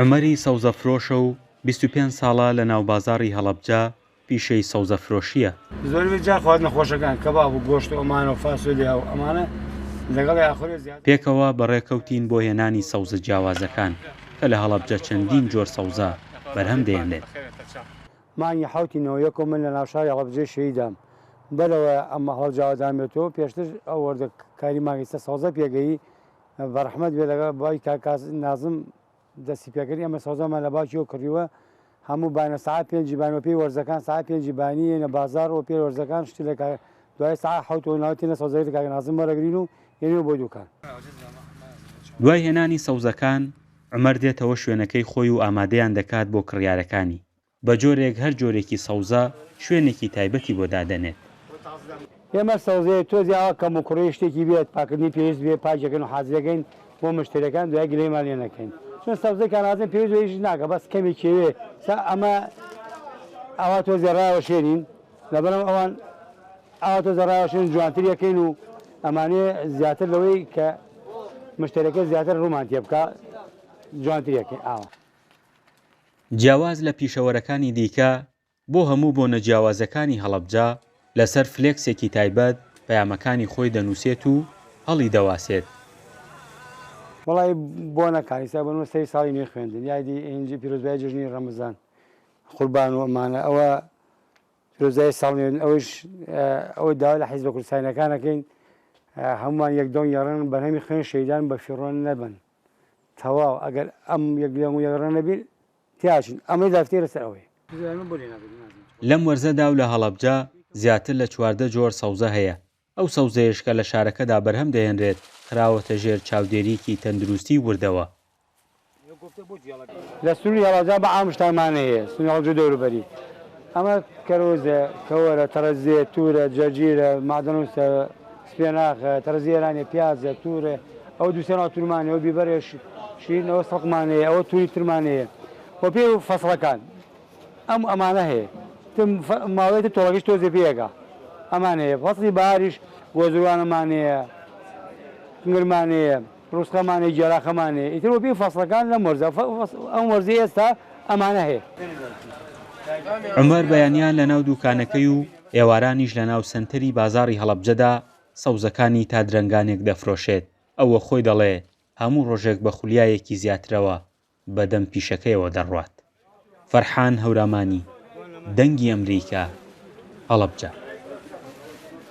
عمەری سەوزەفرۆشە و 25 ساڵە لە ناوبازاڕی هەڵەبجە پیشەی سەوزەفرۆشیە. زۆربەی جار خواردنە خۆشەکان کەباب و گۆشت و ئەمانە و فاسۆلیا و ئەمانە لەگەڵ یاخۆی زیاتر پێکەوە بەڕێکەوتین بۆ هێنانی سەوزە جیاوازەکان کە لە هەڵەبجە چەندین جۆر سەوزە بەرهەم دێنرێت. مانگی حوتی نەوەیەک و من لە ناوشاری هەڵەبجەی شەیدام بەرەوە ئەمە هەڵ جیاوازدامێتەوە پێشتر ئەو وەردە کاری مانگی سەوزە پێگەی بەڕەحمەت بێ لەگەڵ بای کاکاس نازم دەستی پێکردی ئەمە سەوزەمان لە باوکی کڕیوە هەموو بانە ساعت پێنجی بانەوە پێی وەرزەکان ساعت پێنجی بانی لە بازار و پێ وەرزەکان شتی لە دوای ساعت حوت و ناوتێنە سەوزەکەی کاک نازم وەرەگرین و یێنێ بۆ دوکان. دوای هێنانی سەوزەکان عومەر دێتەوە شوێنەکەی خۆی و ئامادەیان دەکات بۆ کڕیارەکانی. بە جۆرێک هەر جۆرێکی سەوزە شوێنێکی تایبەتی بۆ دادەنێت. ئێمە سەوزەیە تۆزیاوە کەم و کوڕی شتێکی بێت پاکردنی پێویست بێ پاکەکەن و حاجەکەین بۆ مشتریەکان دوای گلەیمان لێ نەکەین. چون سەوزەی کانازم پێویست ناکە بەس کەمی کێوێ ئەمە ئەوا تۆزیە ڕاوەشێنین لەبەرم ئەوان ئەوا تۆزە ڕاوەشێن جوانتریەکەین و ئەمانێ زیاتر لەوەی کە مشتریەکە زیاتر ڕوومان تێ بکە جوانتریەکەی ئاوە. جیاواز لە پیشەوەرەکانی دیکە بۆ هەموو بۆ نەجیاوازەکانی هەڵەبجە لەسەر فلێکسێکی تایبەت پەیامەکانی خۆی دەنووسێت و هەڵی دەواسێت. وڵی بۆ نەکانیسا بن سەی ساڵی نوێ خوێندن یادی ئینجی پیرۆزبای جژنی ڕەمەزان قوربان و ئەمانە ئەوە پیرۆزای ساڵ ئەوەی داوا لە حیزبە کوردستانیەکانەکەین هەمومان یەکدۆن یەڕن بەرهەمی خوێن شەیدان بە فیڕۆن نەبن تەواو ئەگەر ئەم یەکدۆن و یەڕە نەبی تیاچن ئەمەی دافتێرە سەر ئەوەی. لەم وەرزەدا و لە هەڵەبجە زیاتر لە 14 جۆر سەوزە هەیە. ئەو سەوزەیەش کە لە شارەکەدا بەرهەم دەهێنرێت خراوەتە ژێر چاودێریکی تەندروستی وردەوە. لە سنووری هەڵەبجە بە عام شتانمان هەیە سنووری هەڵەبجە دەوروبەری ئەمە کەرۆزە کەوەرە تەرەزیە تورە جەرجیرە مادەنووسە سپێناخە تەرەزیێرانێ پیازە تورە ئەو دووسێنەوە تورمانێ ئەو بیبەرێ شیرینەوە سەڵقمانەیە ئەوە توری ترمانەیە بۆ پێ و فەسڵەکان ئەمانە هەیە ماوەیەتی تۆڵەکەش تۆزێ پێەکە ئەمان هەیە فەسڵی بەهاریش گۆزروانەمانەیە کنگرمانەیە ڕوسخەمانەیە جێراخەمانەیە ئیتر بۆ پێی فەسڵەکان لە مۆرزە ئەم وەرزی ئێستا ئەمانە هەیە. عومەر بەیانیان لە ناو دوکانەکەی و ئێوارانیش لە ناو سنتەری بازاڕی هەڵەبجەدا سەوزەکانی تا درەنگانێک دەفرۆشێت. ئەوە خۆی دەڵێ هەموو ڕۆژێک بە خولیایەکی زیاترەوە بەدەم پیشەکەیەوە دەڕوات. فەرحان هەورامانی دەنگی ئەمریکا هەڵەبجە.